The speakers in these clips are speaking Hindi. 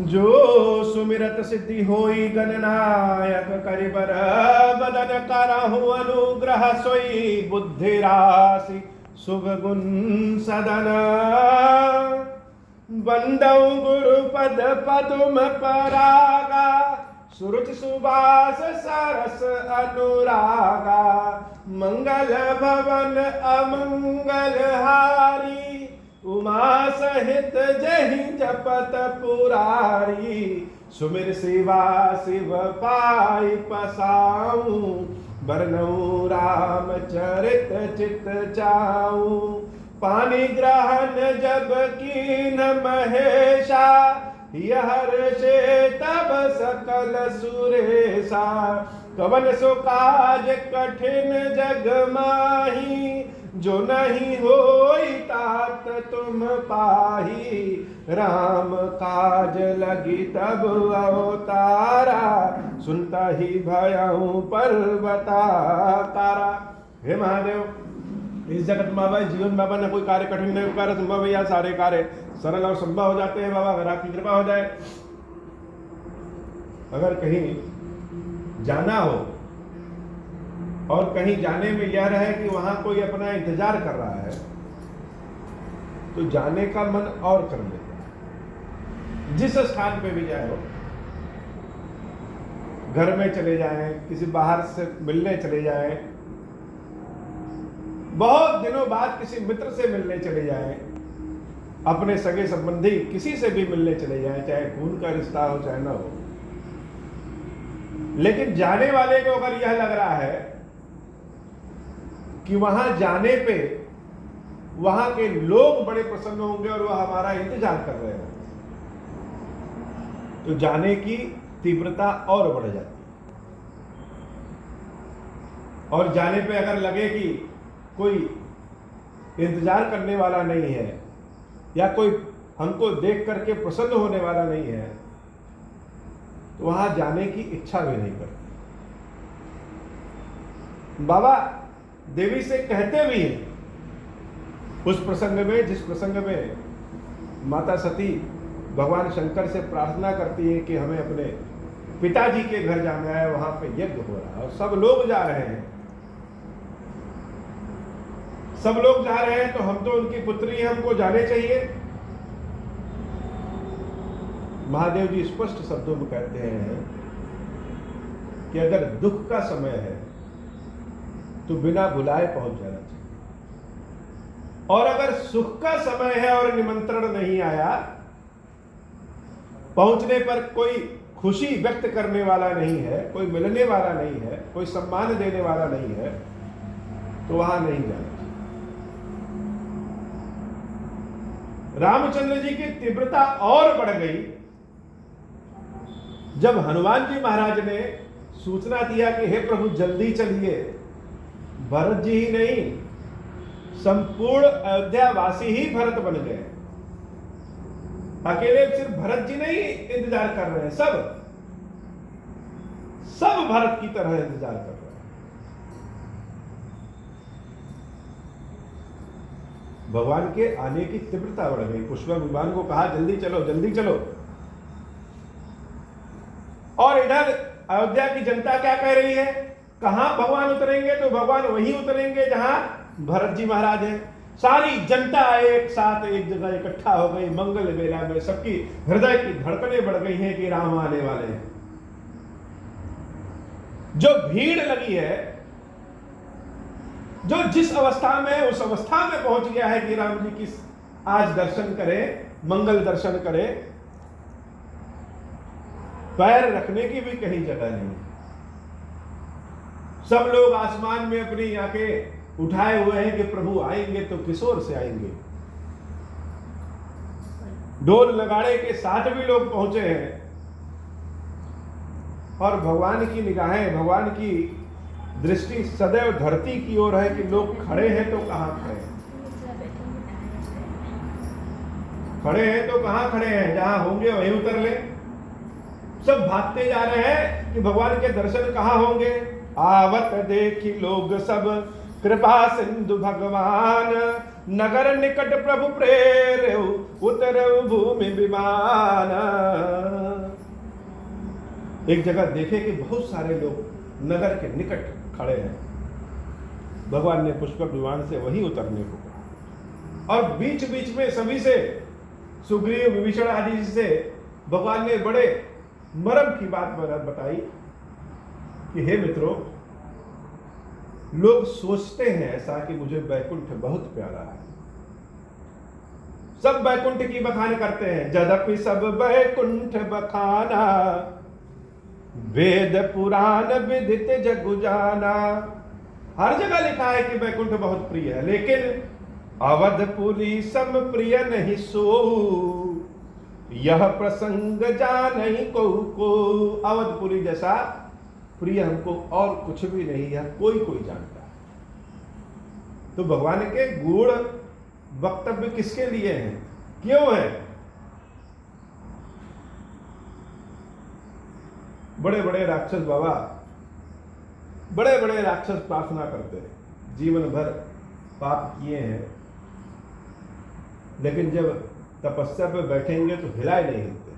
जो सुमिरत सिद्धि होई गणनायक करिबर बदन करहु अनुग्रह सोई बुद्धि राशि शुभ गुण सदन बंदौ गुरु पद पदुम परागा सुरुचि सुबास सरस अनुरागा मंगल भवन अमंगल हारी उमा सहित जहि जपत पुरारी सुमिर शिवा शिव पाई पसाऊं बरनऊ राम चरित चित चाऊं पानी ग्रहण जब कीन महेशा यहर से तब सकल सुरेशा कवन सो काज कठिन जग माही जो नहीं होई तात तुम पाही राम काज लगी तब अवतारा सुनता ही भयऊ पर्वताकारा। हे महादेव, इस जगत में बाबा जीवन बाबा ने कोई कार्य कठिन नहीं कार्य संभव है या सारे कार्य सरल और संभव हो जाते हैं बाबा, अगर आपकी कृपा हो जाए। अगर कहीं जाना हो और कहीं जाने में यह रहे कि वहां कोई अपना इंतजार कर रहा है तो जाने का मन और कर लेता है। जिस स्थान पे भी जाए हो, घर में चले जाएं, किसी बाहर से मिलने चले जाएं, बहुत दिनों बाद किसी मित्र से मिलने चले जाएं, अपने सगे संबंधी किसी से भी मिलने चले जाएं, चाहे खून का रिश्ता हो चाहे ना हो, लेकिन जाने वाले को अगर यह लग रहा है कि वहां जाने पे वहां के लोग बड़े प्रसन्न होंगे और वह हमारा इंतजार कर रहे हैं, तो जाने की तीव्रता और बढ़ जाती है। और जाने पे अगर लगे कि कोई इंतजार करने वाला नहीं है या कोई हमको देख करके प्रसन्न होने वाला नहीं है तो वहां जाने की इच्छा भी नहीं करती। बाबा देवी से कहते भी हैं उस प्रसंग में, जिस प्रसंग में माता सती भगवान शंकर से प्रार्थना करती है कि हमें अपने पिताजी के घर जाना है, वहां पे यज्ञ हो रहा है और सब लोग जा रहे हैं, सब लोग जा रहे हैं तो हम तो उनकी पुत्री हैं, हमको जाने चाहिए। महादेव जी स्पष्ट शब्दों में कहते हैं कि अगर दुख का समय है तो बिना बुलाए पहुंच जाना चाहिए, और अगर सुख का समय है और निमंत्रण नहीं आया, पहुंचने पर कोई खुशी व्यक्त करने वाला नहीं है, कोई मिलने वाला नहीं है, कोई सम्मान देने वाला नहीं है, तो वहां नहीं जाना चाहिए। रामचंद्र जी की तीव्रता और बढ़ गई जब हनुमान जी महाराज ने सूचना दिया कि हे प्रभु जल्दी चलिए। भरत जी ही नहीं, संपूर्ण अयोध्या वासी ही भरत बन गए। अकेले सिर्फ भरत जी नहीं इंतजार कर रहे हैं, सब भरत की तरह इंतजार कर रहे हैं। भगवान के आने की तीव्रता बढ़ गई। पुष्पक विमान को कहा जल्दी चलो जल्दी चलो, और इधर अयोध्या की जनता क्या कह रही है, कहां भगवान उतरेंगे, तो भगवान वहीं उतरेंगे जहां भरत जी महाराज हैं। सारी जनता एक साथ एक जगह इकट्ठा हो गई। मंगल बेला में सबकी हृदय की धड़कनें बढ़ गई हैं कि राम आने वाले हैं। जो भीड़ लगी है, जो जिस अवस्था में उस अवस्था में पहुंच गया है कि राम जी की आज दर्शन करें, मंगल दर्शन करें, पैर रखने की भी कहीं जगह नहीं। सब लोग आसमान में अपनी आंखें उठाए हुए हैं कि प्रभु आएंगे तो किस ओर से आएंगे। ढोल नगाड़े के साथ भी लोग पहुंचे हैं, और भगवान की निगाहें, भगवान की दृष्टि सदैव धरती की ओर है कि लोग खड़े हैं तो कहां खड़े हैं, खड़े हैं तो कहां खड़े हैं, जहां होंगे वहीं उतर ले। सब भागते जा रहे हैं कि भगवान के दर्शन कहां होंगे। आवत देखी लोग सब कृपा सिंधु भगवान, नगर निकट प्रभु प्रेर उतर भूमि विमान। एक जगह देखे कि बहुत सारे लोग नगर के निकट खड़े हैं। भगवान ने पुष्पक विमान से वही उतरने को कहा और बीच बीच में सभी से, सुग्रीव विभीषण आदि से भगवान ने बड़े मर्म की बात बताई कि हे मित्रों, लोग सोचते हैं ऐसा कि मुझे बैकुंठ बहुत प्यारा है, सब बैकुंठ की बखान करते हैं। यद्यपि सब बैकुंठ बखाना, वेद पुराण विदित जगु जाना। हर जगह लिखा है कि बैकुंठ बहुत प्रिय है, लेकिन अवधपुरी सम प्रिय नहीं सो, यह प्रसंग जानहि को। अवधपुरी जैसा प्रिय हमको और कुछ भी नहीं है, कोई जानता है। तो भगवान के गुण वक्तव्य किसके लिए हैं, क्यों है? बड़े बड़े राक्षस बाबा, बड़े बड़े राक्षस प्रार्थना करते हैं, जीवन भर पाप किए हैं, लेकिन जब तपस्या पे बैठेंगे तो हिलाए नहीं हिलते।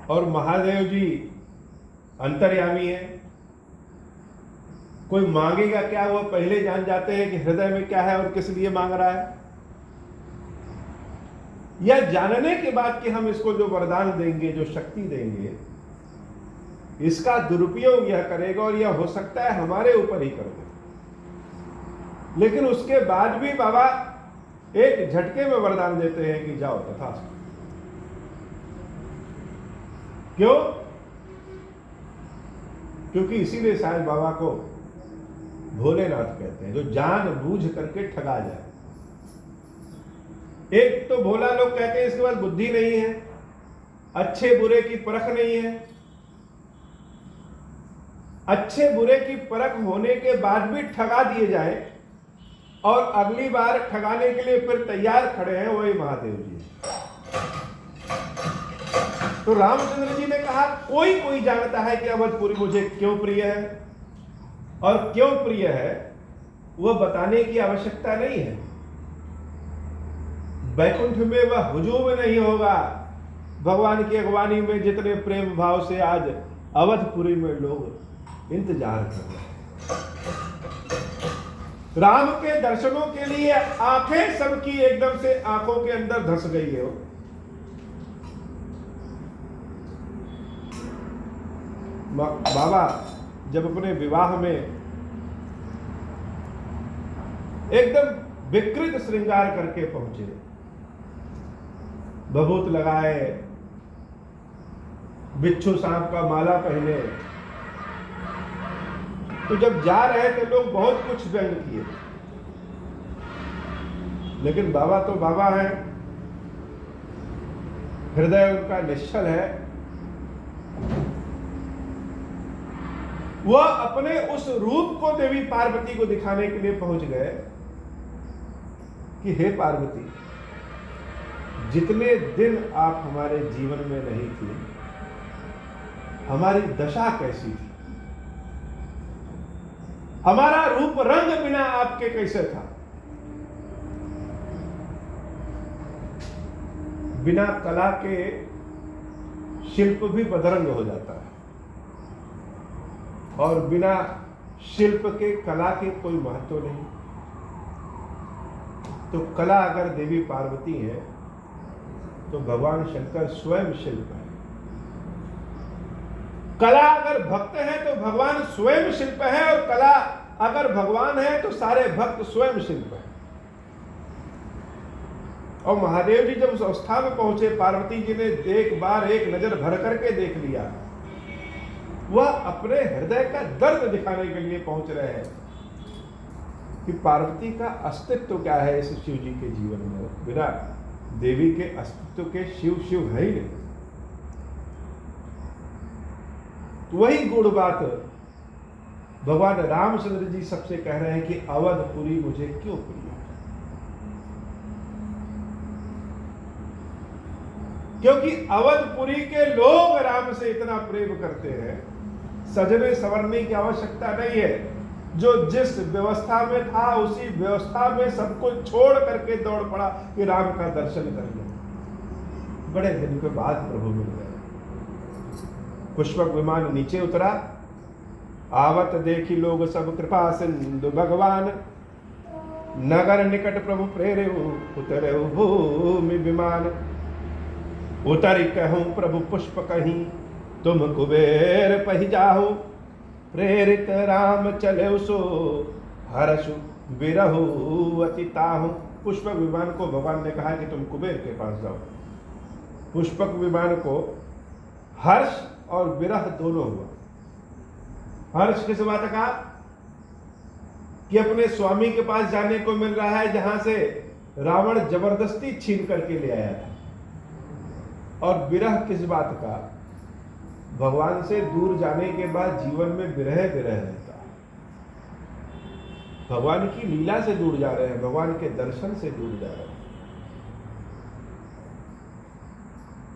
और महादेव जी अंतर्यामी है, कोई मांगेगा क्या वो पहले जान जाते हैं कि हृदय में क्या है और किस लिए मांग रहा है। यह जानने के बाद कि हम इसको जो वरदान देंगे, जो शक्ति देंगे, इसका दुरुपयोग यह करेगा और यह हो सकता है हमारे ऊपर ही कर दे। लेकिन उसके बाद भी बाबा एक झटके में वरदान देते हैं कि जाओ तथास्तु। क्यों? क्योंकि इसीलिए शायद बाबा को भोलेनाथ कहते हैं, जो जान बूझ करके ठगा जाए। एक तो भोला लोग कहते हैं, इसके बाद बुद्धि नहीं है, अच्छे बुरे की परख नहीं है। अच्छे बुरे की परख होने के बाद भी ठगा दिए जाए और अगली बार ठगाने के लिए फिर तैयार खड़े हैं, वही महादेव जी। तो रामचंद्र जी ने कहा, कोई जानता है कि अवधपुरी मुझे क्यों प्रिय है, और क्यों प्रिय है वह बताने की आवश्यकता नहीं है। बैकुंठ में वह हुजूम नहीं होगा। भगवान की अगवानी में जितने प्रेम भाव से आज अवधपुरी में लोग इंतजार कर रहे हैं, राम के दर्शनों के लिए आंखें सबकी एकदम से आंखों के अंदर धंस गई है। बाबा जब अपने विवाह में एकदम विकृत श्रृंगार करके पहुंचे, भभूत लगाए, बिच्छू सांप का माला पहने, तो जब जा रहे थे लोग बहुत कुछ व्यंग किए, लेकिन बाबा तो बाबा है, हृदय उनका निश्चल है। वह अपने उस रूप को देवी पार्वती को दिखाने के लिए पहुंच गए कि हे पार्वती, जितने दिन आप हमारे जीवन में नहीं थी, हमारी दशा कैसी थी, हमारा रूप रंग बिना आपके कैसे था। बिना कला के शिल्प भी बदरंग हो जाता है, और बिना शिल्प के कला के कोई महत्व नहीं। तो कला अगर देवी पार्वती है तो भगवान शंकर स्वयं शिल्प है। कला अगर भक्त है तो भगवान स्वयं शिल्प है, और कला अगर भगवान है तो सारे भक्त स्वयं शिल्प है। और महादेव जी जब उस अवस्था में पहुंचे, पार्वती जी ने एक बार एक नजर भर करके देख लिया, वह अपने हृदय का दर्द दिखाने के लिए पहुंच रहे हैं कि पार्वती का अस्तित्व क्या है इस शिव जी के जीवन में। बिना देवी के अस्तित्व के शिव शिव है ही नहीं। तो वही गुण बात भगवान रामचंद्र जी सबसे कह रहे हैं कि अवधपुरी मुझे क्यों प्रिय है, क्योंकि अवधपुरी के लोग राम से इतना प्रेम करते हैं, सजने संवरने की आवश्यकता नहीं है। जो जिस व्यवस्था में था उसी व्यवस्था में सब कुछ छोड़ करके दौड़ पड़ा कि राम का दर्शन कर लिया। बड़े दिन के बाद प्रभु मिल गए। पुष्पक विमान नीचे उतरा, आवत देखी लोग सब कृपा सिंधु भगवान, नगर निकट प्रभु प्रेरे उतरे भूमि विमान, उतर कहूं प्रभु पुष्प कहीं, तुम कुबेर पही जाहु, प्रेरित राम चले सो हर्षु विरहु अति ताहु। पुष्पक विमान को भगवान ने कहा कि तुम कुबेर के पास जाओ। पुष्पक विमान को हर्ष और विरह दोनों हुआ। हर्ष किस बात का कि अपने स्वामी के पास जाने को मिल रहा है जहां से रावण जबरदस्ती छीन करके ले आया था, और विरह किस बात का, भगवान से दूर जाने के बाद जीवन में विरह रहता है। भगवान की लीला से दूर जा रहे हैं, भगवान के दर्शन से दूर जा रहे हैं।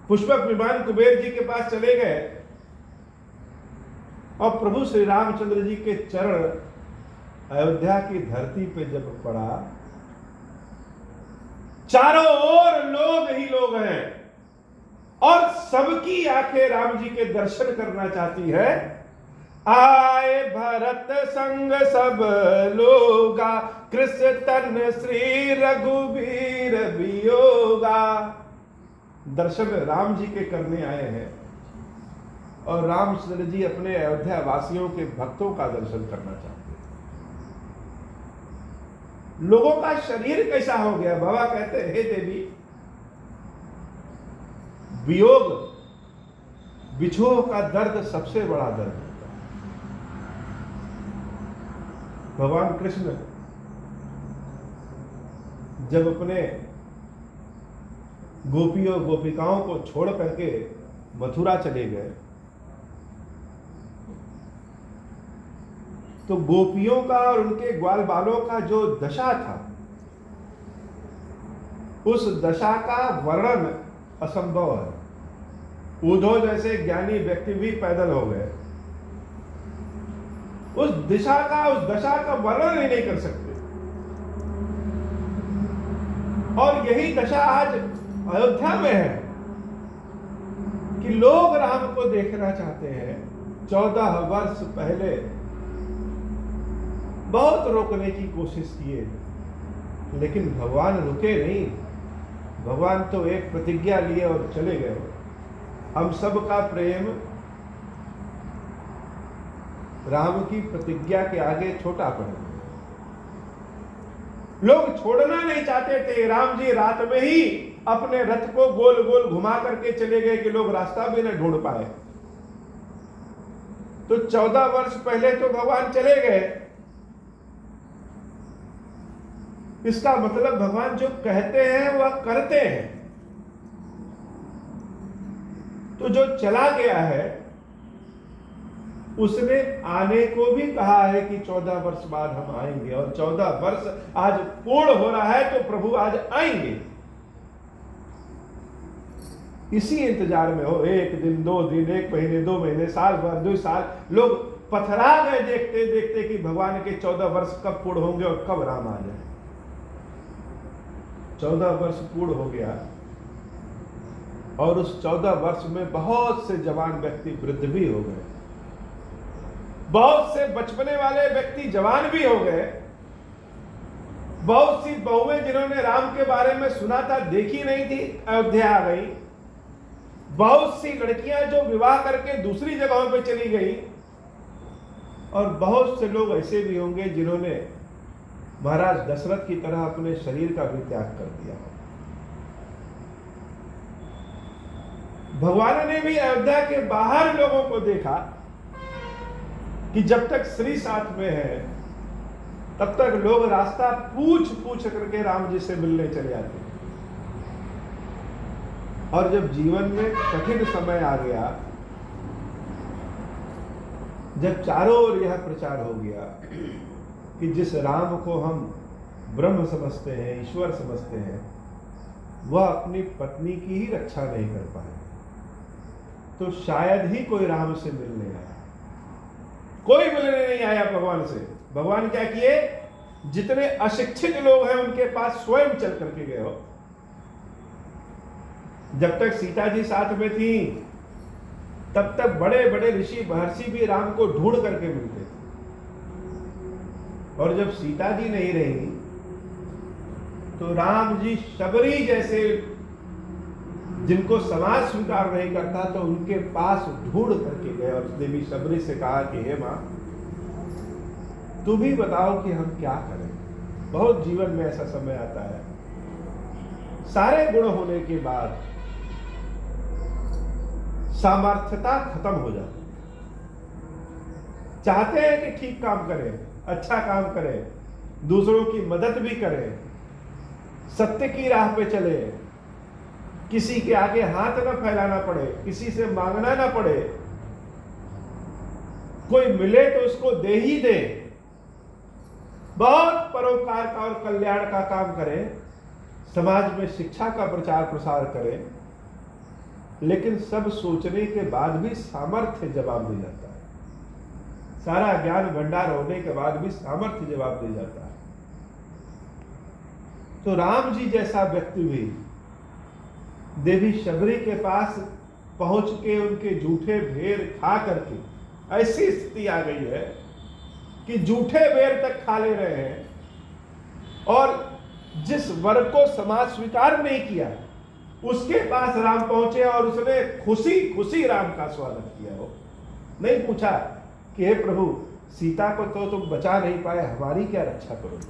पुष्पक विमान कुबेर जी के पास चले गए और प्रभु श्री रामचंद्र जी के चरण अयोध्या की धरती पे जब पड़ा, चारों ओर लोग ही लोग हैं और सबकी आंखें राम जी के दर्शन करना चाहती है। आए भरत संग सब लोगा, कृष्ण तन श्री रघुबीर वियोगा। दर्शन राम जी के करने आए हैं और रामचंद्र जी अपने अयोध्या वासियों के भक्तों का दर्शन करना चाहते हैं। लोगों का शरीर कैसा हो गया? बाबा कहते हैं, हे देवी, वियोग बिछोह का दर्द सबसे बड़ा दर्द होता है। भगवान कृष्ण जब अपने गोपियों गोपिकाओं को छोड़ करके मथुरा चले गए तो गोपियों का और उनके ग्वाल बालों का जो दशा था, उस दशा का वर्णन असंभव है। उद्धव जैसे ज्ञानी व्यक्ति भी पैदल हो गए, उस दशा का वर्णन ही नहीं कर सकते। और यही दशा आज अयोध्या में है कि लोग राम को देखना चाहते हैं। 14 वर्ष पहले बहुत रोकने की कोशिश किए, लेकिन भगवान रुके नहीं। भगवान तो एक प्रतिज्ञा लिए और चले गए। हम सब का प्रेम राम की प्रतिज्ञा के आगे छोटा पड़े। लोग छोड़ना नहीं चाहते थे। राम जी रात में ही अपने रथ को गोल गोल घुमा करके चले गए कि लोग रास्ता भी न ढूंढ पाए। तो 14 वर्ष पहले तो भगवान चले गए। इसका मतलब भगवान जो कहते हैं वह करते हैं। तो जो चला गया है उसने आने को भी कहा है कि 14 वर्ष बाद हम आएंगे, और 14 वर्ष आज पूर्ण हो रहा है तो प्रभु आज आएंगे। इसी इंतजार में हो, 1 दिन 2 दिन, 1 महीने 2 महीने, साल भर 2 साल, लोग पथरा गए देखते देखते कि भगवान के 14 वर्ष कब पूर्ण होंगे और कब राम आ जाए। 14 वर्ष पूर्ण हो गया और उस 14 वर्ष में बहुत से जवान व्यक्ति वृद्ध भी हो गए, बहुत से बचपने वाले व्यक्ति जवान भी हो गए, बहुत सी बहुएं जिन्होंने राम के बारे में सुना था देखी नहीं थी अयोध्या आ गई, बहुत सी लड़कियां जो विवाह करके दूसरी जगहों पे चली गई, और बहुत से लोग ऐसे भी होंगे जिन्होंने महाराज दशरथ की तरह अपने शरीर का भी त्याग कर दिया। भगवान ने भी अयोध्या के बाहर लोगों को देखा कि जब तक श्री साथ में है तब तक लोग रास्ता पूछ पूछ करके राम जी से मिलने चले आते हैं, और जब जीवन में कठिन समय आ गया, जब चारों ओर यह प्रचार हो गया कि जिस राम को हम ब्रह्म समझते हैं, ईश्वर समझते हैं, वह अपनी पत्नी की ही रक्षा नहीं कर पाए, तो शायद ही कोई राम से मिलने आया। कोई मिलने नहीं आया भगवान से। भगवान क्या किए, जितने अशिक्षित लोग हैं उनके पास स्वयं चल करके गए हो। जब तक सीता जी साथ में थी तब तक बड़े बड़े ऋषि महर्षि भी राम को ढूंढ करके मिलते थे, और जब सीता जी नहीं रही तो राम जी शबरी जैसे जिनको समाज स्वीकार नहीं करता तो उनके पास ढूंढ करके गए, और देवी शबरी से कहा कि हे मां, तुम ही बताओ कि हम क्या करें। बहुत जीवन में ऐसा समय आता है, सारे गुण होने के बाद सामर्थ्यता खत्म हो जाती है। चाहते हैं कि ठीक काम करें, अच्छा काम करें, दूसरों की मदद भी करें, सत्य की राह पे चले, किसी के आगे हाथ न फैलाना पड़े, किसी से मांगना ना पड़े, कोई मिले तो उसको दे ही दे, बहुत परोपकार का और कल्याण का काम करें, समाज में शिक्षा का प्रचार प्रसार करें, लेकिन सब सोचने के बाद भी सामर्थ्य जवाब दे जाता है। सारा ज्ञान भंडार होने के बाद भी सामर्थ्य जवाब दे जाता है। तो राम जी जैसा व्यक्ति भी देवी शबरी के पास पहुंच के उनके झूठे भेड़ खा करके ऐसी स्थिति आ गई है कि झूठे बेर तक खा ले रहे हैं, और जिस वर्ग को समाज स्वीकार नहीं किया उसके पास राम पहुंचे और उसने खुशी खुशी राम का स्वागत किया हो। नहीं पूछा कि हे प्रभु, सीता को तो तुम बचा नहीं पाए, हमारी क्या रक्षा करोगे?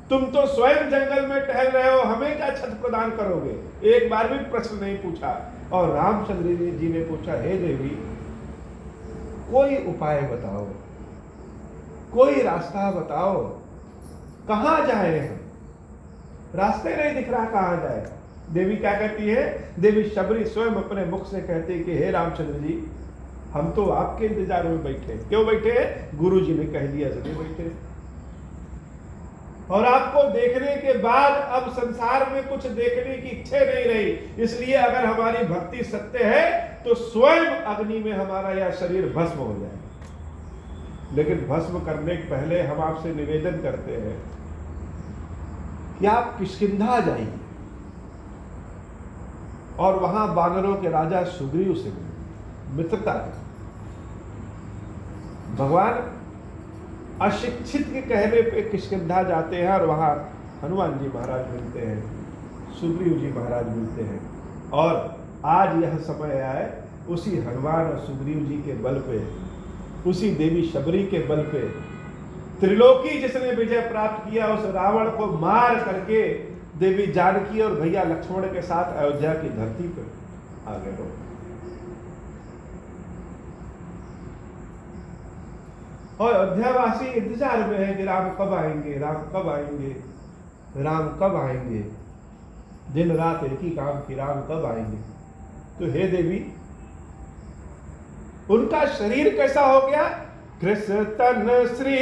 तुम तो स्वयं जंगल में टहल रहे हो, हमें क्या छत्र प्रदान करोगे? एक बार भी प्रश्न नहीं पूछा। और रामचंद्र जी ने पूछा, हे देवी, कोई उपाय बताओ, कोई रास्ता बताओ, कहां जाए हम? रास्ते नहीं दिख रहा, कहां जाए? देवी क्या कहती है? देवी शबरी स्वयं अपने मुख से कहती है कि हे रामचंद्र जी, हम तो आपके इंतजार में बैठे। क्यों बैठे? गुरु जी ने कह दिया इसलिए बैठे, और आपको देखने के बाद अब संसार में कुछ देखने की इच्छा नहीं रही। इसलिए अगर हमारी भक्ति सत्य है तो स्वयं अग्नि में हमारा यह शरीर भस्म हो जाए, लेकिन भस्म करने के पहले हम आपसे निवेदन करते हैं कि आप किष्किंधा जाइए और वहां वानरों के राजा सुग्रीव से मित्रता करें। भगवान अशिक्षित के कहने पे किष्किंधा जाते हैं और वहां हनुमान जी महाराज मिलते हैं, सुग्रीव जी महाराज मिलते हैं, और आज यह समय आए उसी हनुमान और सुग्रीव जी के बल पे, उसी देवी शबरी के बल पे त्रिलोकी जिसने विजय प्राप्त किया, उस रावण को मार करके देवी जानकी और भैया लक्ष्मण के साथ अयोध्या की धरती पर आ गए हो। और अयोध्यावासी इंतजार में है कि राम कब आएंगे, राम कब आएंगे, राम कब आएंगे। दिन रात एक ही काम की, राम कब आएंगे। तो हे देवी, उनका शरीर कैसा हो गया? कृष्ण तन श्री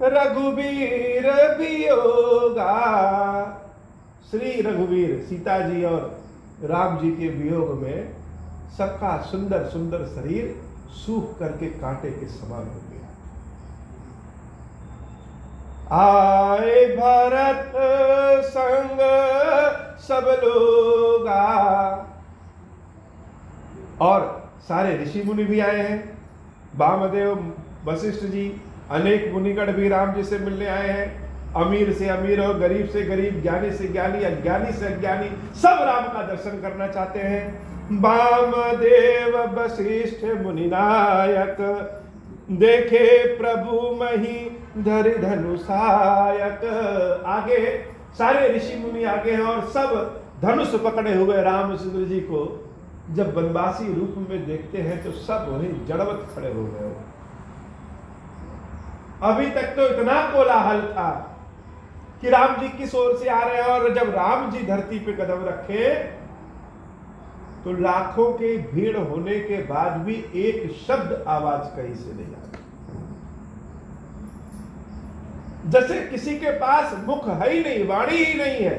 रघुवीर वियोगा। श्री रघुवीर सीता जी और राम जी के वियोग में सबका सुंदर सुंदर शरीर सूख करके कांटे के समान हो गया। आए भरत संग सब लोगा, और सारे ऋषि मुनि भी आए हैं, वामदेव वशिष्ठ जी, अनेक मुनिगण भी राम जी से मिलने आए हैं। अमीर से अमीर और गरीब से गरीब, ज्ञानी से ज्ञानी, अज्ञानी से अज्ञानी, सब राम का दर्शन करना चाहते हैं। वामदेव वशिष्ठ मुनिनायक, देखे प्रभु मही धरि धनुषायक। आगे सारे ऋषि मुनि आगे हैं और सब धनुष पकड़े हुए रामचंद्र जी को जब वनवासी रूप में देखते हैं तो सब वहीं जड़वत खड़े हो गए। अभी तक तो इतना कोलाहल था कि राम जी किस ओर से आ रहे हैं, और जब राम जी धरती पे कदम रखे तो लाखों की भीड़ होने के बाद भी एक शब्द आवाज कहीं से नहीं आ रही, जैसे किसी के पास मुख है ही नहीं, वाणी ही नहीं है।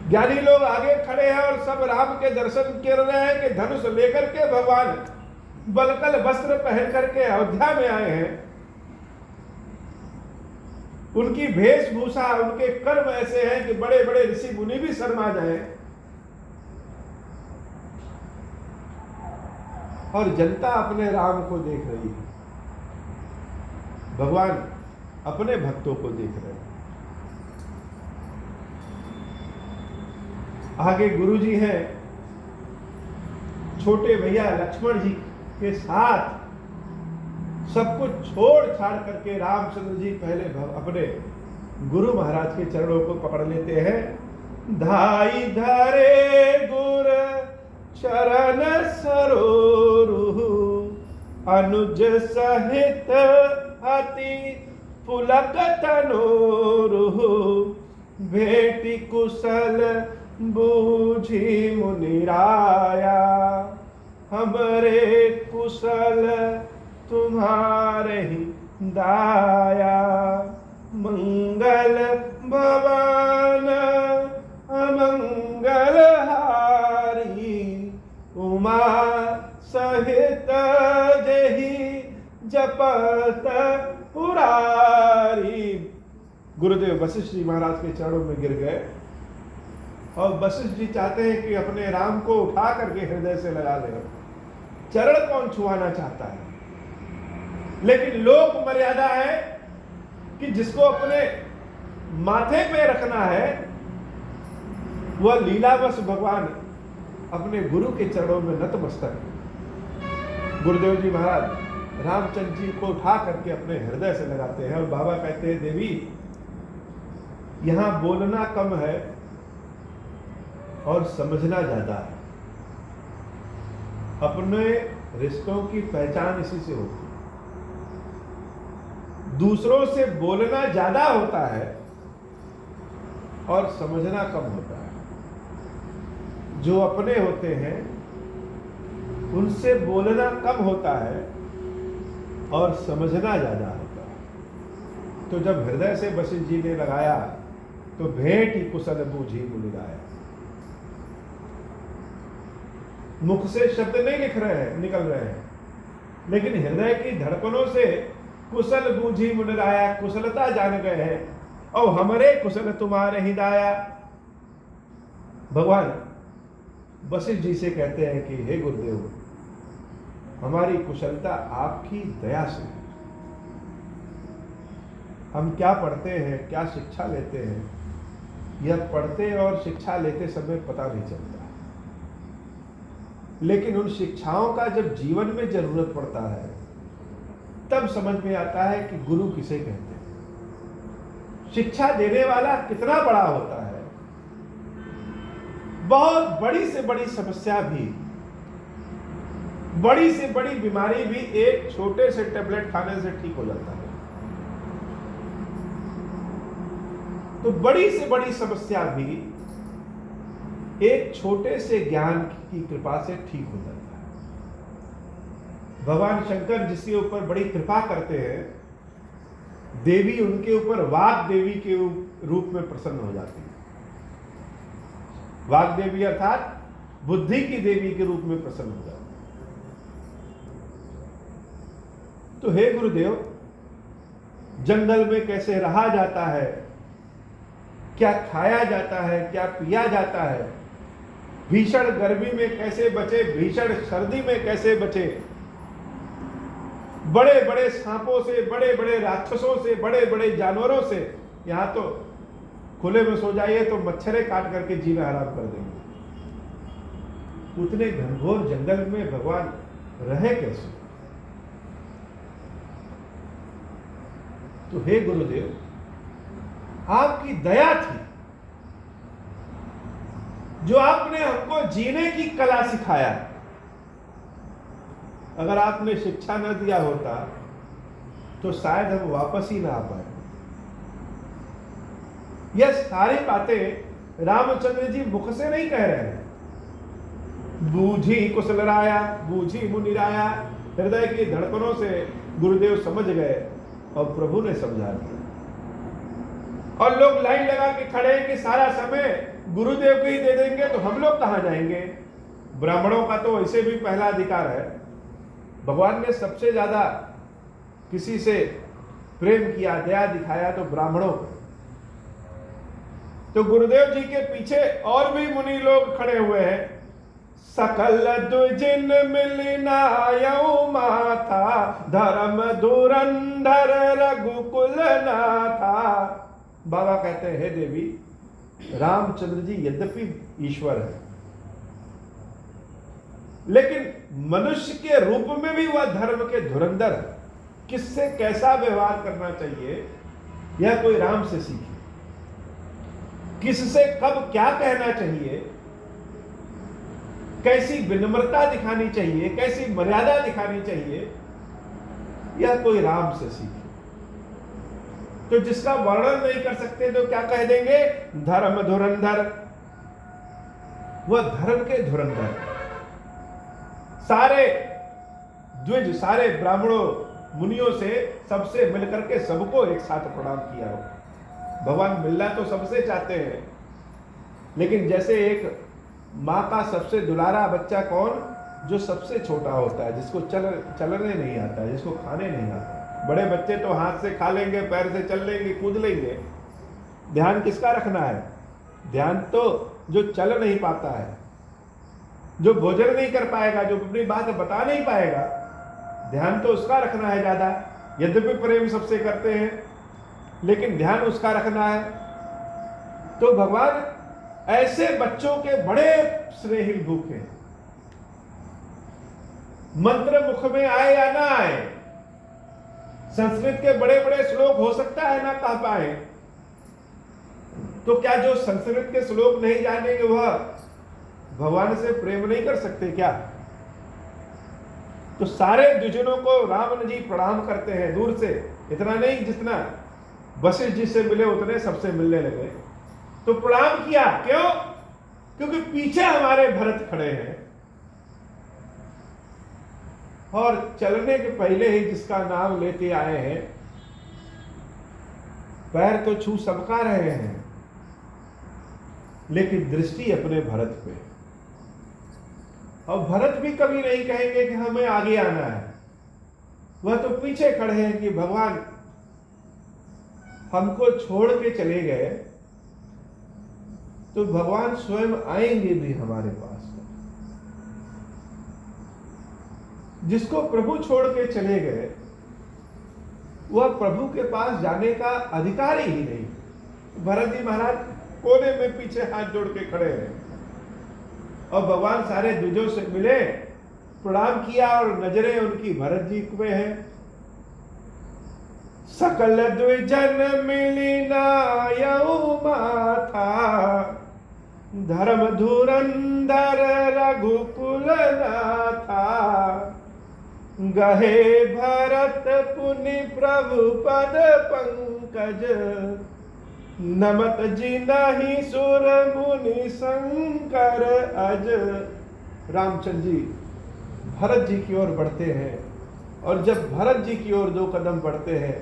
ज्ञानी लोग आगे खड़े हैं और सब राम के दर्शन कर रहे हैं कि धनुष लेकर के भगवान बलकल वस्त्र पहन करके अयोध्या में आए हैं, उनकी वेशभूषा, उनके कर्म ऐसे हैं कि बड़े बड़े ऋषि मुनि भी शर्मा जाए, और जनता अपने राम को देख रही है, भगवान अपने भक्तों को देख रहे हैं। आगे गुरु जी हैं, छोटे भैया लक्ष्मण जी के साथ सब कुछ छोड़ छाड़ करके रामचंद्र जी पहले अपने गुरु महाराज के चरणों को पकड़ लेते हैं। धाई धरे गुर चरण सरोरु, अनुज सहित अति पुलक तनोरु, भेटी कुशल बूझी मुनिराया, हमरे कुशल तुम्हारे ही दाया, मंगल भवन अमंगल हारी, उमा सहित जही जपत पुरारी। गुरुदेव वशिष्ठ जी महाराज के चरणों में गिर गए, और वशिष्ठ जी चाहते हैं कि अपने राम को उठा करके हृदय से लगा ले। चरण कौन छुआना चाहता है, लेकिन लोक मर्यादा है कि जिसको अपने माथे पे रखना है वह लीलावश भगवान अपने गुरु के चरणों में नतमस्तक। गुरुदेव जी महाराज रामचंद्र जी को उठा करके अपने हृदय से लगाते हैं, और बाबा कहते हैं, देवी यहां बोलना कम है और समझना ज्यादा है। अपने रिश्तों की पहचान इसी से होती है। दूसरों से बोलना ज्यादा होता है और समझना कम होता है। जो अपने होते हैं उनसे बोलना कम होता है और समझना ज्यादा होता है। तो जब हृदय से वशिष्ठ जी ने लगाया तो भेंट ही कुशल बूझी मुनिराया। मुख से शब्द नहीं निकल रहे हैं, लेकिन हृदय की धड़कनों से कुशल बूझी मुनिराया, कुशलता जान गए हैं, और हमारे कुशल तुम्हारे ही दाया। भगवान वशिष्ठ जी से कहते हैं कि हे गुरुदेव, हमारी कुशलता आपकी दया से है। हम क्या पढ़ते हैं, क्या शिक्षा लेते हैं, यह पढ़ते और शिक्षा लेते समय पता नहीं चलता, लेकिन उन शिक्षाओं का जब जीवन में जरूरत पड़ता है तब समझ में आता है कि गुरु किसे कहते हैं। शिक्षा देने वाला कितना बड़ा होता है। बहुत बड़ी से बड़ी समस्या भी, बड़ी से बड़ी बीमारी भी एक छोटे से टेबलेट खाने से ठीक हो जाता है। तो बड़ी से बड़ी समस्या भी एक छोटे से ज्ञान की कृपा से ठीक हो जाता है। भगवान शंकर जिसके ऊपर बड़ी कृपा करते हैं, देवी उनके ऊपर वाग देवी के रूप में प्रसन्न हो जाती है। वाग देवी अर्थात बुद्धि की देवी के रूप में प्रसन्न हो जाती है। तो हे गुरुदेव, जंगल में कैसे रहा जाता है, क्या खाया जाता है, क्या पिया जाता है, भीषण गर्मी में कैसे बचे, भीषण सर्दी में कैसे बचे, बड़े बड़े सांपों से, बड़े बड़े राक्षसों से, बड़े बड़े जानवरों से। यहां तो खुले में सो जाइए तो मच्छरें काट करके जीना हराम कर देंगे। उतने घनघोर जंगल में भगवान रहे कैसे? तो हे गुरुदेव, आपकी दया थी जो आपने हमको जीने की कला सिखाया। अगर आपने शिक्षा न दिया होता तो शायद हम वापस ही ना आ पाए। यह सारी बातें रामचंद्र जी मुख से नहीं कह रहे हैं। बूझी कुशलराया, बूझी मुनिराया, हृदय की धड़कनों से गुरुदेव समझ गए और प्रभु ने समझा दिया। और लोग लाइन लगा के खड़े हैं कि सारा समय गुरुदेव को ही दे देंगे तो हम लोग कहां जाएंगे। ब्राह्मणों का तो ऐसे भी पहला अधिकार है भगवान ने सबसे ज्यादा किसी से प्रेम किया, दया दिखाया तो ब्राह्मणों को। तो गुरुदेव जी के पीछे और भी मुनि लोग खड़े हुए हैं। सकल द्विजिन मिलनायऊ माथा, धर्म धुरंधर रघुकुल नाथा। बाबा कहते हैं, हे देवी, रामचंद्र जी यद्यपि ईश्वर है, लेकिन मनुष्य के रूप में भी वह धर्म के धुरंधर है। किससे कैसा व्यवहार करना चाहिए यह कोई राम से सीखे, किससे कब क्या कहना चाहिए, कैसी विनम्रता दिखानी चाहिए, कैसी मर्यादा दिखानी चाहिए, यह कोई राम से सीखे। तो जिसका वर्णन नहीं कर सकते तो क्या कह देंगे? धर्म धुरंधर। वह धर्म के धुरंधर। सारे द्विज, सारे ब्राह्मणों मुनियों से सबसे मिलकर के सबको एक साथ प्रणाम किया हो। भगवान मिलना तो सबसे चाहते हैं, लेकिन जैसे एक माँ का सबसे दुलारा बच्चा कौन? जो सबसे छोटा होता है, जिसको चलने नहीं आता, जिसको खाने नहीं आता। बड़े बच्चे तो हाथ से खा लेंगे, पैर से चल लेंगे, कूद लेंगे। ध्यान किसका रखना है? ध्यान तो जो चल नहीं पाता है, जो भोजन नहीं कर पाएगा, जो अपनी बात बता नहीं पाएगा, ध्यान तो उसका रखना है ज्यादा। यद्यपि प्रेम सबसे करते हैं, लेकिन ध्यान उसका रखना है। तो भगवान ऐसे बच्चों के बड़े स्नेहिल भूखे, मंत्र मुख में आए या ना आए, संस्कृत के बड़े बड़े श्लोक हो सकता है ना कह पाए, तो क्या जो संस्कृत के श्लोक नहीं जानेंगे वह भगवान से प्रेम नहीं कर सकते क्या? तो सारे द्विजनों को रावण जी प्रणाम करते हैं दूर से, इतना नहीं जितना वशिष्ठ जी से मिले उतने सबसे मिलने लगे। तो प्रणाम किया, क्यों? क्योंकि पीछे हमारे भरत खड़े हैं, और चलने के पहले ही जिसका नाम लेते आए हैं, पैर तो छू सबका रहे हैं, लेकिन दृष्टि अपने भरत पे। और भरत भी कभी नहीं कहेंगे कि हमें आगे आना है, वह तो पीछे खड़े हैं कि भगवान हमको छोड़ के चले गए तो भगवान स्वयं आएंगे भी हमारे पास। जिसको प्रभु छोड़ के चले गए वह प्रभु के पास जाने का अधिकार ही नहीं। भरत जी महाराज कोने में पीछे हाथ जोड़ के खड़े हैं, और भगवान सारे द्विजों से मिले, प्रणाम किया, और नजरें उनकी भरत जी पे है। सकल द्विजन मिलिनायऊ माथा, धर्म धुरंधर रघुकुल नाथा। गहे भरत पुनि प्रभु पद पंकज, नमत जिनहि सुर मुनि शंकर अज। रामचंद्र जी भरत जी की ओर बढ़ते हैं, और जब भरत जी की ओर 2 कदम बढ़ते हैं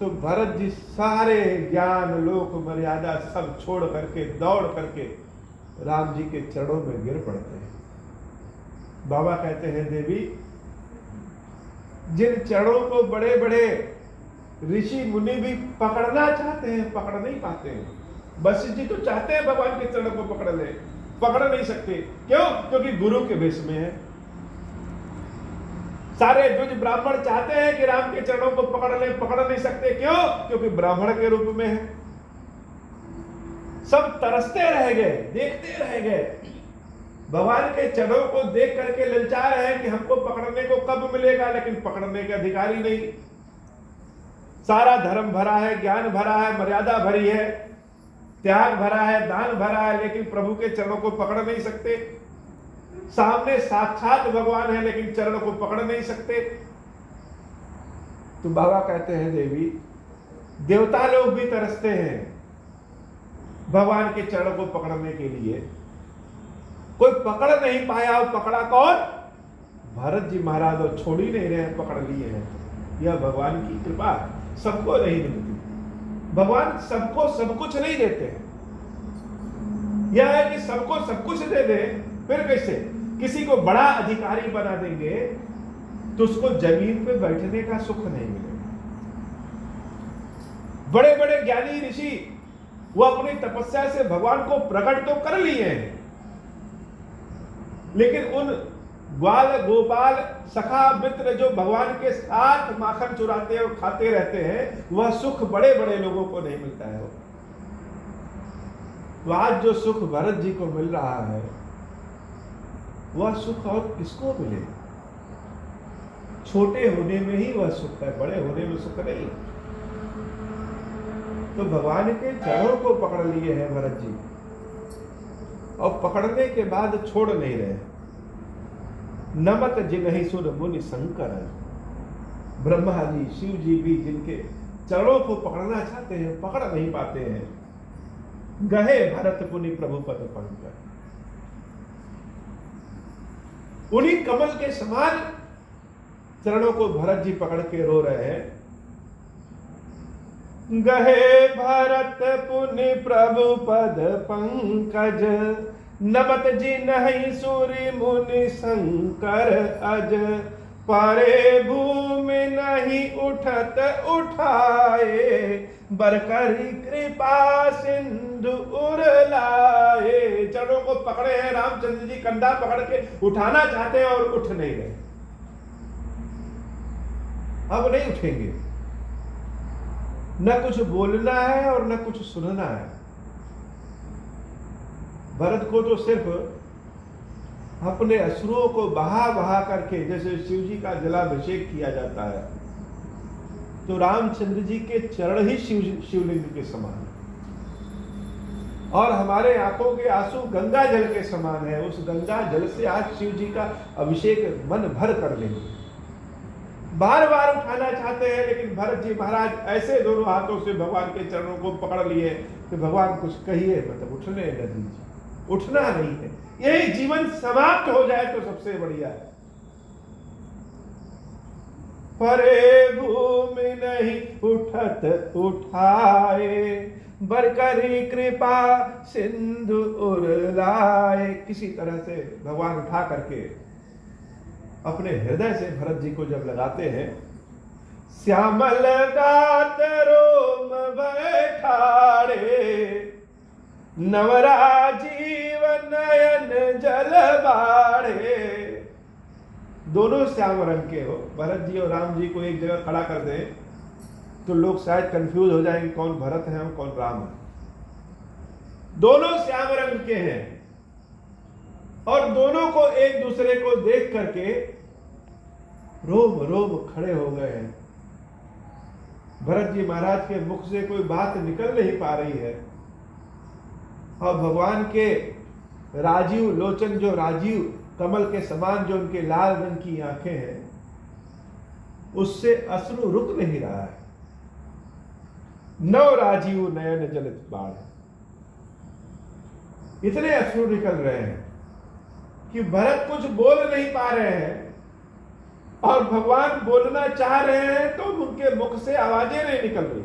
तो भरत जी सारे ज्ञान लोक मर्यादा सब छोड़ करके दौड़ करके राम जी के चरणों में गिर पड़ते हैं। बाबा कहते हैं, देवी, जिन चरणों को बड़े बड़े ऋषि मुनि भी पकड़ना चाहते हैं, पकड़ नहीं पाते हैं। वशिष्ठ जी तो चाहते हैं भगवान के चरणों को पकड़ ले, पकड़ नहीं सकते। क्यों? क्योंकि गुरु के भेष में है। सारे द्विज ब्राह्मण चाहते हैं कि राम के चरणों को पकड़ ले, पकड़ नहीं सकते। क्यों? क्योंकि ब्राह्मण के रूप में है। सब तरसते रह गए, देखते रह गए, भगवान के चरणों को देख करके ललचा रहे हैं कि हमको पकड़ने को कब मिलेगा, लेकिन पकड़ने के अधिकारी नहीं। सारा धर्म भरा है, ज्ञान भरा है, मर्यादा भरी है, त्याग भरा है, दान भरा है, लेकिन प्रभु के चरणों को पकड़ नहीं सकते। सामने साक्षात भगवान है, लेकिन चरणों को पकड़ नहीं सकते। तो बाबा कहते हैं, देवी, देवता लोग भी तरसते हैं भगवान के चरणों को पकड़ने के लिए, कोई पकड़ नहीं पाया। और पकड़ा कौन? भरत जी महाराज, और छोड़ ही नहीं रहे, पकड़ लिए हैं। यह भगवान की कृपा सबको नहीं मिलती। भगवान सबको सब कुछ नहीं देते हैं। यह है कि सबको सब कुछ दे दे, फिर कैसे? किसी को बड़ा अधिकारी बना देंगे तो उसको जमीन पे बैठने का सुख नहीं मिलेगा। बड़े बड़े ज्ञानी ऋषि वो अपनी तपस्या से भगवान को प्रकट तो कर लिए हैं, लेकिन उन ग्वाल गोपाल सखा मित्र जो भगवान के साथ माखन चुराते और खाते रहते हैं, वह सुख बड़े बड़े लोगों को नहीं मिलता है। तो आज जो सुख भरत जी को मिल रहा है, वह सुख और किसको मिले? छोटे होने में ही वह सुख है, बड़े होने में सुख नहीं। तो भगवान के चरणों को पकड़ लिए हैं भरत जी, और पकड़ने के बाद छोड़ नहीं रहे। नमत जिन्हि सुर मुनि शंकर, ब्रह्मा जी शिव जी भी जिनके चरणों को पकड़ना चाहते हैं, पकड़ नहीं पाते हैं। गहे भरत पुनि प्रभु पद पंकज, उन्हीं कमल के समान चरणों को भरत जी पकड़ के रो रहे हैं। गहे भरत पुनि प्रभु पद पंकज, नमत जिन्हि सूरि मुनि शंकर अज, परे भूमि नहीं उठत उठाए, बरकरी कृपा सिंधु उरलाए। चरणों को पकड़े हैं रामचंद्र जी, कंधा पकड़ के उठाना चाहते हैं और उठ नहीं रहे। अब नहीं उठेंगे, न कुछ बोलना है और न कुछ सुनना है। भरत को तो सिर्फ अपने अश्रुओं को बहा बहा करके, जैसे शिव जी का जलाभिषेक किया जाता है, तो रामचंद्र जी के चरण ही शिवलिंग के समान है। और हमारे आंखों के आंसू गंगा जल के समान है। उस गंगा जल से आज शिव जी का अभिषेक मन भर कर लेंगे। बार बार उठाना चाहते हैं, लेकिन भरत जी महाराज ऐसे दोनों हाथों से भगवान के चरणों को पकड़ लिए कि भगवान कुछ कहिए, मतलब उठने न दीजिए, उठना नहीं है। यही जीवन समाप्त हो जाए तो सबसे बढ़िया है। परे भूमि नहीं उठत उठाए, बरकरी कृपा सिंधु उरलाए। किसी तरह से भगवान उठा करके अपने हृदय से भरत जी को जब लगाते हैं, श्यामल गात रोम बैठाड़े, नवराजीव नयन जल बाड़े। दोनों श्याम रंग के हो। भरत जी और राम जी को एक जगह खड़ा कर दें तो लोग शायद कंफ्यूज हो जाएंगे कौन भरत है और कौन राम है। दोनों श्याम रंग के हैं और दोनों को एक दूसरे को देख करके रोम रोम खड़े हो गए हैं। भरत जी महाराज के मुख से कोई बात निकल नहीं पा रही है, और भगवान के राजीव लोचन, जो राजीव कमल के समान जो उनके लाल रंग की आंखें हैं, उससे अश्रु रुक नहीं रहा है। नव राजीव नयन जलित बाढ़, इतने अश्रु निकल रहे हैं कि भरत कुछ बोल नहीं पा रहे हैं, और भगवान बोलना चाह रहे हैं तो उनके मुख से आवाजें नहीं निकल रही।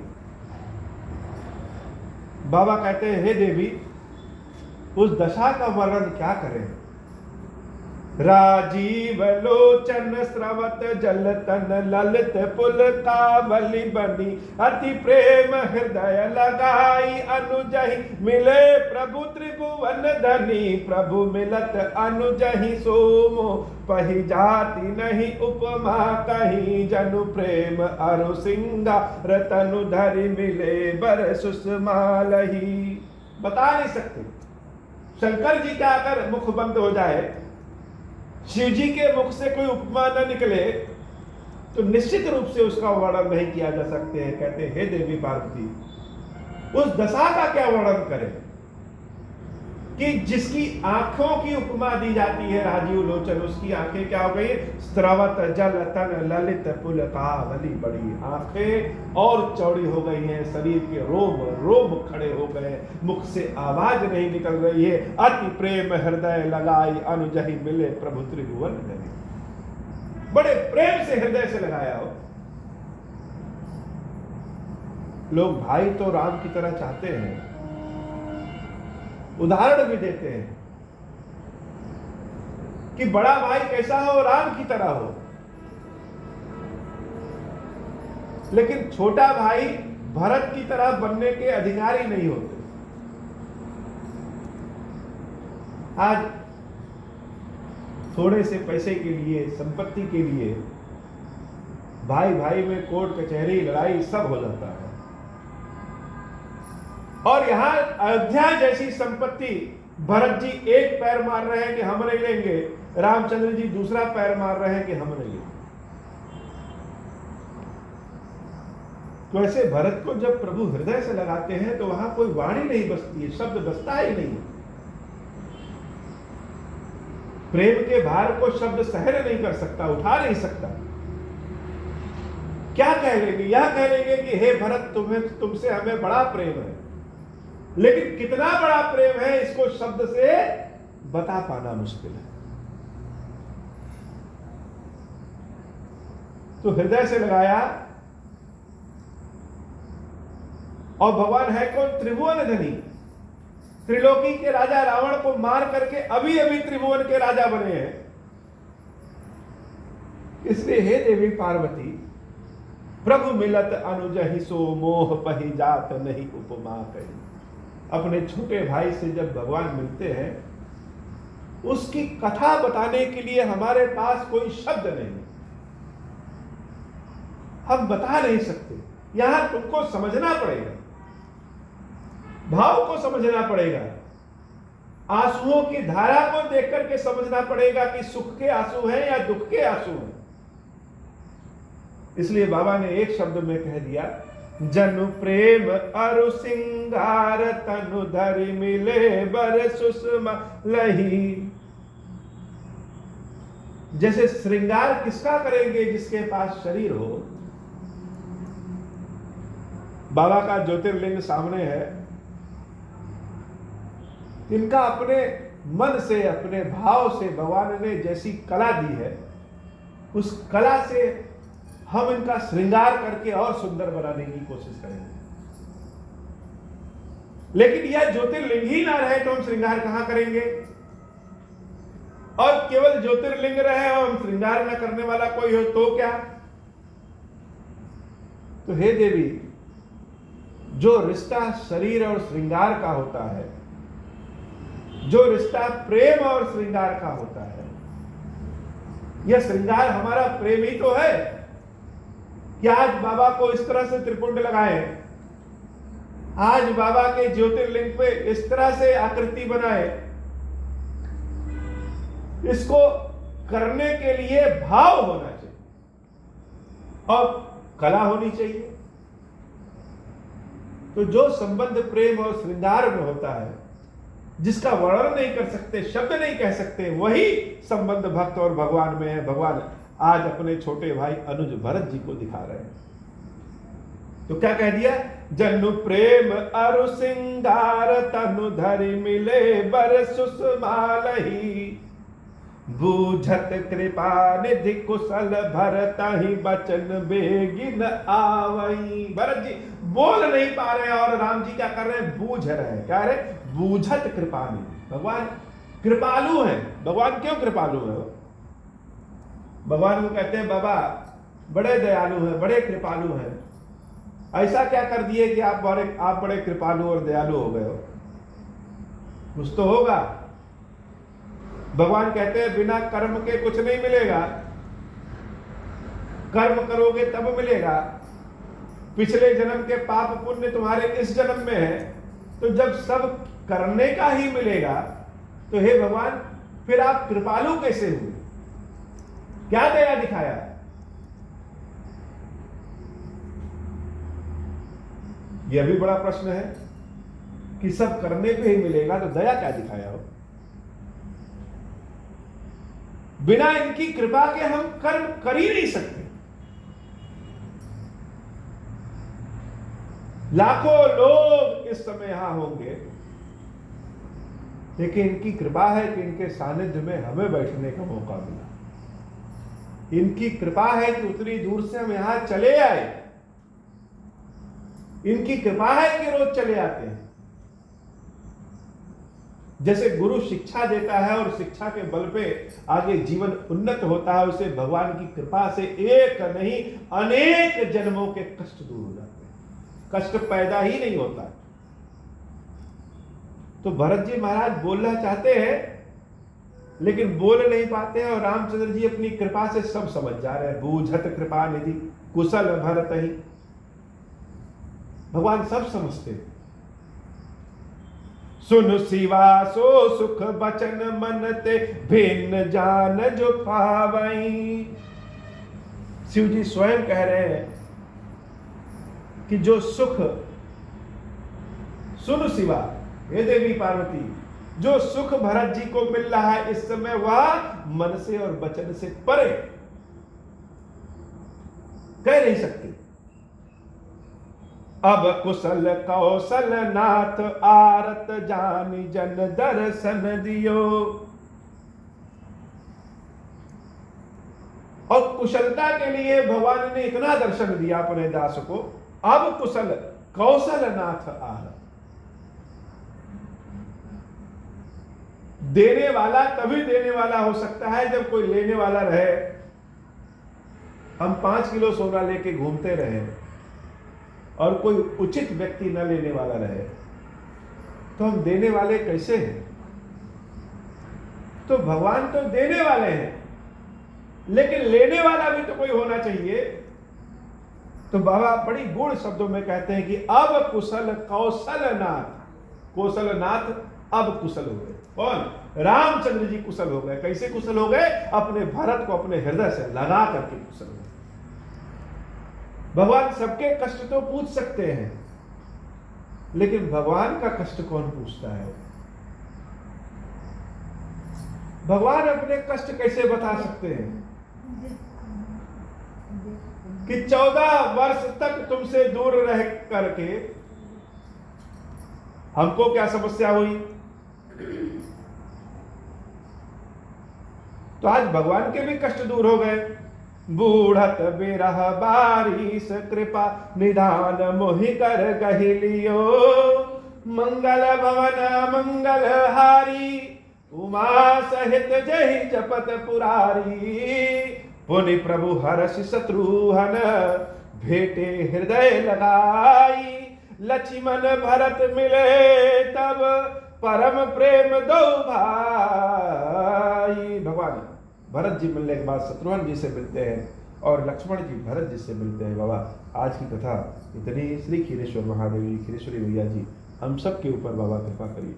बाबा कहते हैं, हे देवी, उस दशा का वर्णन क्या करें। राजीव लोचन स्रवत जल तन ललित पुल कावली बनी, अति प्रेम हृदय लगाई अनुजहि मिले प्रभु त्रिभुवन धनी, प्रभु मिलत अनुजहि सोमो पहि जाति नहीं उपमा कहीं, जनु प्रेम अरु सिंगा रतनु धरि मिले बर सुषमालही। बता नहीं सकते। शंकर जी का अगर मुख बंद हो जाए, शिव जी के मुख से कोई उपमा न निकले, तो निश्चित रूप से उसका वर्णन नहीं किया जा सकते हैं। कहते हैं, हे देवी पार्वती, उस दशा का क्या वर्णन करें कि जिसकी आंखों की उपमा दी जाती है राजीव लोचन, उसकी आंखें क्या हो गई? स्रवत जल तन ललित पुल कावली बड़ी। आंखें और चौड़ी हो गई हैं, शरीर के रोम रोम खड़े हो गए, मुख से आवाज नहीं निकल रही है। अति प्रेम हृदय लगाई अनुजहि मिले प्रभु त्रिभुवन धनी। बड़े प्रेम से हृदय से लगाया हो। लोग भाई तो राम की तरह चाहते हैं, उदाहरण भी देते हैं कि बड़ा भाई कैसा हो? राम की तरह हो। लेकिन छोटा भाई भरत की तरह बनने के अधिकारी नहीं होते। आज थोड़े से पैसे के लिए, संपत्ति के लिए भाई भाई में कोर्ट कचहरी लड़ाई सब हो जाता है। और यहां अयोध्या जैसी संपत्ति भरत जी एक पैर मार रहे हैं कि हम नहीं लेंगे, रामचंद्र जी दूसरा पैर मार रहे हैं कि हम नहीं लेंगे। तो ऐसे भरत को जब प्रभु हृदय से लगाते हैं तो वहां कोई वाणी नहीं बसती है, शब्द बसता ही नहीं है। प्रेम के भार को शब्द सहन नहीं कर सकता, उठा नहीं सकता। क्या कह लेंगे? यह कह लेंगे कि हे भरत, तुमसे हमें बड़ा प्रेम है, लेकिन कितना बड़ा प्रेम है इसको शब्द से बता पाना मुश्किल है। तो हृदय से लगाया। और भगवान है कौन? त्रिभुवन धनी, त्रिलोकी के राजा रावण को मार करके अभी अभी त्रिभुवन के राजा बने हैं। इसलिए हे देवी पार्वती, प्रभु मिलत अनुजहि सो मोह पहि जात नहीं उपमा कही। अपने छोटे भाई से जब भगवान मिलते हैं, उसकी कथा बताने के लिए हमारे पास कोई शब्द नहीं, हम बता नहीं सकते। यहां तुमको समझना पड़ेगा, भाव को समझना पड़ेगा, आंसुओं की धारा को देख करके समझना पड़ेगा कि सुख के आंसू हैं या दुख के आंसू हैं। इसलिए बाबा ने एक शब्द में कह दिया, जनु प्रेम अरु सिंगार तनु धरि मिले बर सुषमा लही। जैसे श्रृंगार किसका करेंगे? जिसके पास शरीर हो। बाबा का ज्योतिर्लिंग सामने है। इनका अपने मन से, अपने भाव से भगवान ने जैसी कला दी है, उस कला से हम इनका श्रृंगार करके और सुंदर बनाने की कोशिश करेंगे। लेकिन यह ज्योतिर्लिंग ही ना रहे तो हम श्रृंगार कहां करेंगे? और केवल ज्योतिर्लिंग रहे और हम श्रृंगार न करने वाला कोई हो तो क्या? तो हे देवी, जो रिश्ता शरीर और श्रृंगार का होता है, जो रिश्ता प्रेम और श्रृंगार का होता है, यह श्रृंगार हमारा प्रेम ही तो है कि आज बाबा को इस तरह से त्रिपुंड लगाए, आज बाबा के ज्योतिर्लिंग पे इस तरह से आकृति बनाए। इसको करने के लिए भाव होना चाहिए और कला होनी चाहिए। तो जो संबंध प्रेम और श्रृंगार में होता है, जिसका वर्णन नहीं कर सकते, शब्द नहीं कह सकते, वही संबंध भक्त और भगवान में है। भगवान आज अपने छोटे भाई अनुज भरत जी को दिखा रहे हैं। तो क्या कह दिया? जनु प्रेम अरु सिंगार तनु धरि मिले बर सुषमा लही। बूझत कृपा निधि कुशल भरत ही बचन बेगिन आवई। भरत जी बोल नहीं पा रहे और राम जी क्या कर रहे हैं? बूझ रहे हैं। क्या रहे? बूझत कृपा निधि। भगवान कृपालु हैं। भगवान क्यों कृपालु है? भगवान को कहते हैं बाबा बड़े दयालु हैं, बड़े कृपालु हैं। ऐसा क्या कर दिए कि आप बड़े कृपालु और दयालु हो गए हो? कुछ तो होगा। भगवान कहते हैं बिना कर्म के कुछ नहीं मिलेगा, कर्म करोगे तब मिलेगा। पिछले जन्म के पाप पुण्य तुम्हारे इस जन्म में है, तो जब सब करने का ही मिलेगा तो हे भगवान फिर आप कृपालु कैसे हुए? क्या दया दिखाया? यह भी बड़ा प्रश्न है कि सब करने पे ही मिलेगा तो दया क्या दिखाया हो? बिना इनकी कृपा के हम कर्म कर ही नहीं सकते। लाखों लोग इस समय यहां होंगे, लेकिन इनकी कृपा है कि इनके सानिध्य में हमें बैठने का मौका मिला। इनकी कृपा है कि उतनी दूर से हम यहां चले आए। इनकी कृपा है कि रोज चले आते हैं। जैसे गुरु शिक्षा देता है और शिक्षा के बल पे आगे जीवन उन्नत होता है, उसे भगवान की कृपा से एक नहीं अनेक जन्मों के कष्ट दूर हो जाते हैं, कष्ट पैदा ही नहीं होता। तो भरत जी महाराज बोलना चाहते हैं लेकिन बोल नहीं पाते हैं, और रामचंद्र जी अपनी कृपा से सब समझ जा रहे हैं। बूझत कृपा निधि कुशल भरत ही, भगवान सब समझते हैं। सुन शिवा सो सुख बचन मन ते भिन्न जान जो पावई। शिव जी स्वयं कह रहे हैं कि जो सुख, सुन शिवा, हे देवी पार्वती, जो सुख भरत जी को मिल रहा है इस समय वह मन से और वचन से परे, कह नहीं सकते। अब कुशल कौशल नाथ आरत जानी जन दर्शन दियो। और कुशलता के लिए भगवान ने इतना दर्शन दिया अपने दास को। अब कुशल कौशल नाथ आरत, देने वाला तभी देने वाला हो सकता है जब कोई लेने वाला रहे। हम 5 किलो सोना लेके घूमते रहे और कोई उचित व्यक्ति न लेने वाला रहे, तो हम देने वाले कैसे हैं? तो भगवान तो देने वाले हैं, लेकिन लेने वाला भी तो कोई होना चाहिए। तो बाबा बड़ी गूढ़ शब्दों में कहते हैं कि अब कुशल कौशल नाथ, कौशल नाथ अब कुशल हो गए। कौन? रामचंद्र जी कुशल हो गए। कैसे कुशल हो गए? अपने भरत को अपने हृदय से लगा करके कुशल हो गए। भगवान सबके कष्ट तो पूछ सकते हैं, लेकिन भगवान का कष्ट कौन पूछता है? भगवान अपने कष्ट कैसे बता सकते हैं कि 14 वर्ष तक तुमसे दूर रह करके हमको क्या समस्या हुई? तो आज भगवान के भी कष्ट दूर हो गए। बूढ़त बिरह बारिश कृपा निधान मोहि कर गहिलियो। मंगल भवन मंगल हारी उमा सहित जहि जपत पुरारी। पुनि प्रभु हर्ष शत्रुहन भेटे हृदय लगाई। लक्ष्मण भरत मिले तब परम प्रेम दो भाई। भगवान भरत जी मिलने के बाद शत्रुघ्न जी से मिलते हैं और लक्ष्मण जी भरत जी से मिलते हैं। बाबा आज की कथा इतनी। श्री खीरेश्वर महादेव जी, खीरेश्वरी भैया जी, हम सब के ऊपर बाबा कृपा करिए।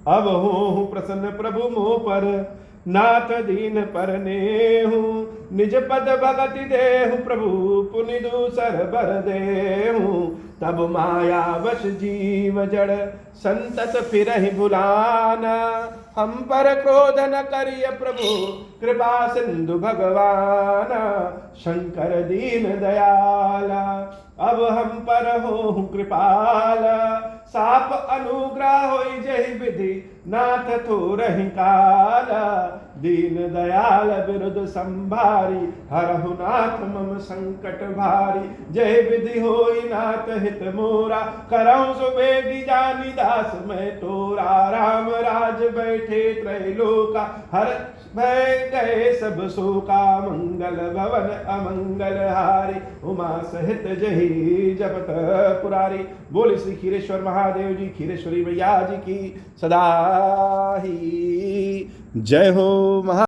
अब हूँ प्रसन्न प्रभु मोह पर, नाथ दीन पर नेहु। निज पद भगति देहु प्रभु, पुनि दूसर बर देहु। तब माया वश जीव जड़, संतत फिरहि भुलाना। हम पर क्रोध न करिय प्रभु, कृपा सिंधु भगवान। शंकर दीन दयाला, अब हम पर हो कृपाल। साप अनुग्रह होई जहि विधि, नाथ थोरहि काल। दीन दयाल बिरुद संभारी, हरहु नाथ मम संकट भारी। जय विधि होई नाथ हित मोरा, करहु सुबेगी जानी दास मैं तोरा। राम राज बैठे त्रैलोका, हर भय गए सब शोका। मंगल भवन अमंगल हारी, उमा सहित जही जपत पुरारी। बोले श्री खीरेश्वर महादेव जी, खीरेश्वरी मैया जी की सदा ही जय हो। महा